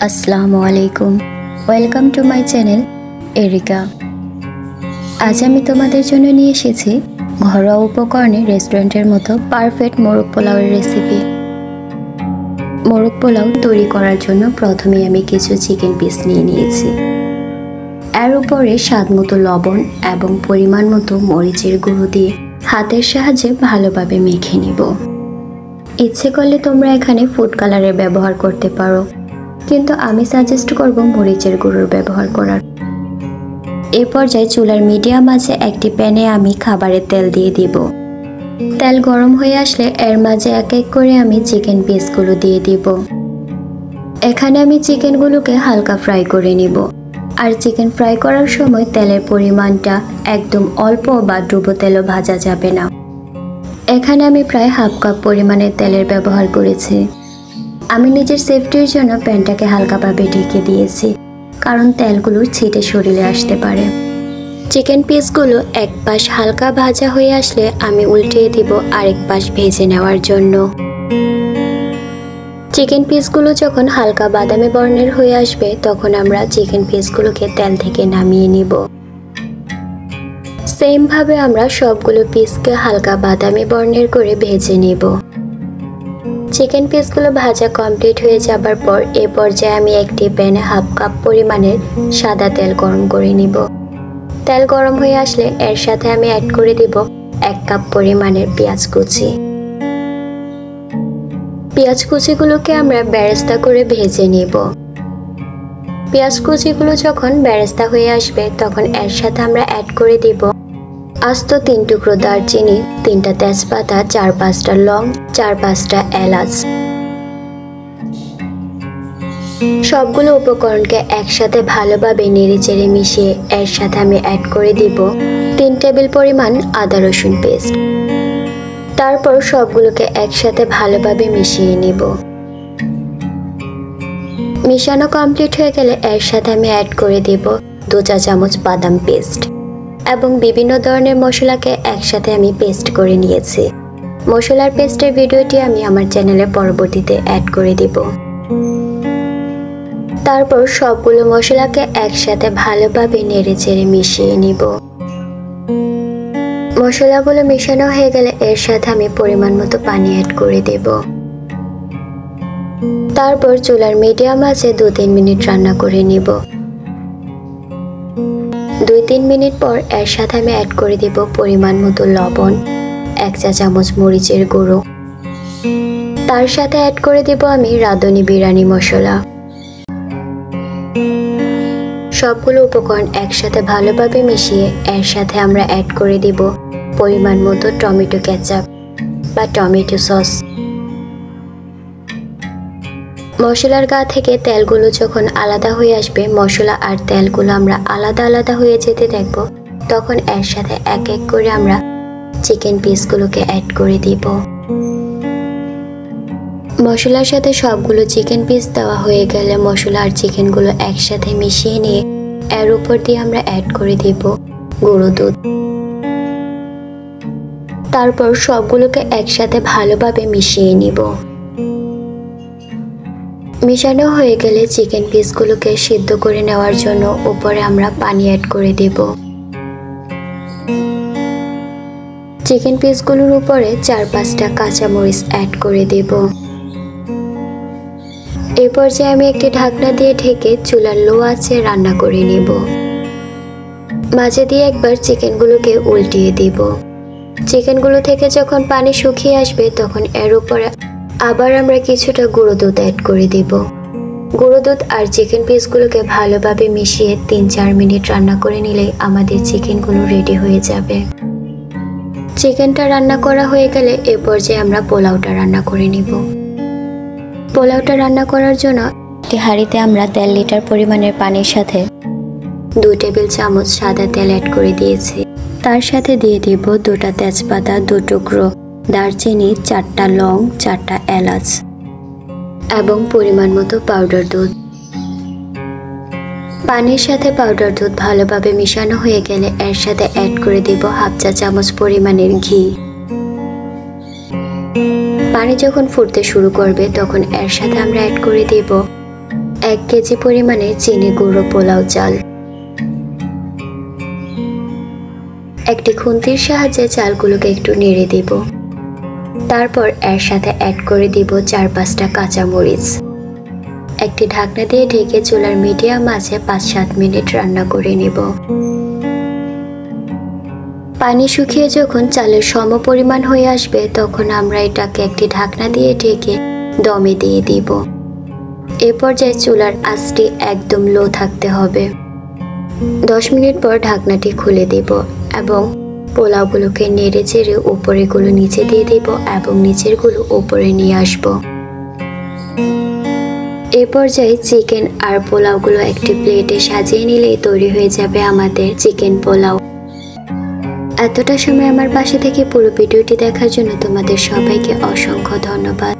আসসালামু আলাইকুম, welcome to my channel areca. আজ আমি তোমাদের জন্য নিয়ে এসেছি ঘরোয়া উপকরণে রেস্টুরেন্টের মতো পারফেক্ট মোরগ পোলাওয়ের রেসিপি। মোরগ পোলাও তৈরি করার জন্য প্রথমে আমি কিছু চিকেন পিস নিয়ে নিয়েছি। এর উপরে স্বাদ মতো লবণ এবং পরিমাণ মতো মরিচের গুঁড়ো দিয়ে হাতের সাহায্যে ভালোভাবে মেখে নিব। ইচ্ছে করলে তোমরা এখানে ফুড কালারের ব্যবহার করতে পারো, কিন্তু আমি সাজেস্ট করব মরিচের গুঁড়োর ব্যবহার করার। এ পর্যায়ে চুলার মিডিয়াম আঁচে একটি প্যানে আমি খাবারের তেল দিয়ে দিব। তেল গরম হয়ে আসলে এর মাঝে এক এক করে আমি চিকেন পিসগুলো দিয়ে দিব। এখানে আমি চিকেনগুলোকে হালকা ফ্রাই করে নিব। আর চিকেন ফ্রাই করার সময় তেলের পরিমাণটা একদম অল্প বা ডুবো তেলও ভাজা যাবে না। এখানে আমি প্রায় হাফ কাপ পরিমাণের তেলের ব্যবহার করেছি। আমি নিজের সেফটির জন্য প্যানটাকে হালকাভাবে ঢেকে দিয়েছি, কারণ তেলগুলো ছিটে শরীরে আসতে পারে। চিকেন পিসগুলো এক পাশ হালকা ভাজা হয়ে আসলে আমি উল্টিয়ে দিব আরেক পাশ ভেজে নেওয়ার জন্য। চিকেন পিসগুলো যখন হালকা বাদামি বর্ণের হয়ে আসবে তখন আমরা চিকেন পিসগুলোকে তেল থেকে নামিয়ে নিব। সেম ভাবে আমরা সবগুলো পিসকে হালকা বাদামি বর্ণের করে ভেজে নিব। চিকেন পিসগুলো ভাজা কমপ্লিট হয়ে যাবার পর এ পর্যায়ে আমি একটি প্যানে হাফ কাপ পরিমাণের সাদা তেল গরম করে নিব। তেল গরম হয়ে আসলে এর সাথে আমি অ্যাড করে দিব 1 কাপ পরিমাণের পেঁয়াজ কুচি। পেঁয়াজ কুচিগুলোকে আমরা বেরেস্তা করে ভেজে নিব। পেঁয়াজ কুচিগুলো যখন বেরেস্তা হয়ে আসবে তখন এর সাথে আমরা অ্যাড করে দিব আস্ত 3 টুকরো দারচিনি, 3টা তেজপাতা, 4-5টা লং, 4-5টা এলাচ। সবগুলো উপকরণকে একসাথে ভালোভাবে নেড়েচেড়ে মিশিয়ে এর সাথে আমি অ্যাড করে দিব 3 টেবিল পরিমাণ আদা রসুন পেস্ট। তারপর সবগুলোকে একসাথে ভালোভাবে মিশিয়ে নিব। মিশানো কমপ্লিট হয়ে গেলে এর সাথে আমি অ্যাড করে দিব 2 চা চামচ বাদাম পেস্ট এবং বিভিন্ন ধরনের মশলাকে একসাথে আমি পেস্ট করে নিয়েছি। মশলার পেস্টের ভিডিওটি আমি আমার চ্যানেলে পরবর্তীতে অ্যাড করে দিব। তারপর সবগুলো মশলাকে একসাথে ভালোভাবে নেড়েচেড়ে মিশিয়ে নিব। মশলাগুলো মেশানো হয়ে গেলে এর সাথে আমি পরিমাণ মতো পানি অ্যাড করে দেব। তারপর চুলার মিডিয়াম আঁচে 2-3 মিনিট রান্না করে নিব। 2-3 মিনিট পর এর সাথে আমি অ্যাড করে দিব পরিমাণ মতো লবণ, 1 চা চামচ মরিচের গুঁড়ো। তার সাথে অ্যাড করে দিব আমি রাঁধুনি বিরিয়ানি মশলা। সবগুলো উপকরণ একসাথে ভালোভাবে মিশিয়ে এর সাথে আমরা অ্যাড করে দিব পরিমাণ মতো টমেটো কেচাপ বা টমেটো সস। মশলার গা থেকে তেলগুলো যখন আলাদা হয়ে আসবে, মশলা আর তেলগুলো আমরা আলাদা আলাদা হয়ে যেতে দেখব, তখন এর সাথে এক এক করে আমরা চিকেন পিসগুলোকে অ্যাড করে দিব। মশলার সাথে সবগুলো চিকেন পিস দেওয়া হয়ে গেলে মশলা আর চিকেনগুলো একসাথে মিশিয়ে নিয়ে এর উপর দিয়ে আমরা অ্যাড করে দিব গুঁড়ো দুধ। তারপর সবগুলোকে একসাথে ভালোভাবে মিশিয়ে নিব। মিশানো হয়ে গেলে চিকেন পিসগুলোকে সিদ্ধ করে নেওয়ার জন্য উপরে আমরা পানি অ্যাড করে দেব। চিকেন পিসগুলোর উপরে 4-5টা কাঁচামরিচ অ্যাড করে দেব। এই পর্যায়ে আমি একটি ঢাকনা দিয়ে ঢেকে চুলার লো আঁচে রান্না করে নেব। মাঝে দিয়ে একবার চিকেনগুলোকে উল্টিয়ে দিব। চিকেনগুলো থেকে যখন পানি শুকিয়ে আসবে তখন এর উপরে আবার আমরা কিছুটা গুঁড়ো দুধ অ্যাড করে দিব। গুঁড়ো দুধ আর চিকেন পিসগুলোকে ভালোভাবে মিশিয়ে 3-4 মিনিট রান্না করে নিলেই আমাদের চিকেনগুলো রেডি হয়ে যাবে। চিকেনটা রান্না করা হয়ে গেলে এ পর্যায়ে আমরা পোলাওটা রান্না করে নিব। পোলাওটা রান্না করার জন্য একটি হাঁড়িতে আমরা 1.5 লিটার পরিমাণের পানির সাথে 2 টেবিল চামচ সাদা তেল অ্যাড করে দিয়েছি। তার সাথে দিয়ে দিব 2টা তেজপাতা, 2 টুকরো দারচিনি, 4টা লং, 4টা এলাচ এবং পরিমাণ মতো পাউডার দুধ। পানির সাথে পাউডার দুধ ভালোভাবে মিশানো হয়ে গেলে এর সাথে অ্যাড করে দিব হাফ চা চামচ পরিমাণের ঘি। পানি যখন ফুটতে শুরু করবে তখন এর সাথে আমরা অ্যাড করে দিব 1 কেজি পরিমাণের চিনি গুঁড়ো পোলাও চাল। একটি খুন্তির সাহায্যে চালগুলোকে একটু নেড়ে দেব। তারপর এর সাথে অ্যাড করে দিব 4-5টা কাঁচামরিচ। একটি ঢাকনা দিয়ে ঢেকে চুলার মিডিয়াম আঁচে 5-7 মিনিট রান্না করে নেব। পানি শুকিয়ে যখন চালের সমপরিমাণ হয়ে আসবে তখন আমরা এটাকে একটি ঢাকনা দিয়ে ঢেকে দমে দিয়ে দিব। এ পর্যায়ে চুলার আঁচটি একদম লো থাকতে হবে। 10 মিনিট পর ঢাকনাটি খুলে দেব এবং পোলাওগুলোকে নেড়ে চেড়ে উপরেগুলো নিচে দিয়ে দেব এবং নিচেরগুলো উপরে নিয়ে আসব। এ পর্যায়ে চিকেন আর পোলাওগুলো একটি প্লেটে সাজিয়ে নিলেই তৈরি হয়ে যাবে আমাদের চিকেন পোলাও। এতটা সময় আমার পাশে থেকে পুরো ভিডিওটি দেখার জন্য তোমাদের সবাইকে অসংখ্য ধন্যবাদ।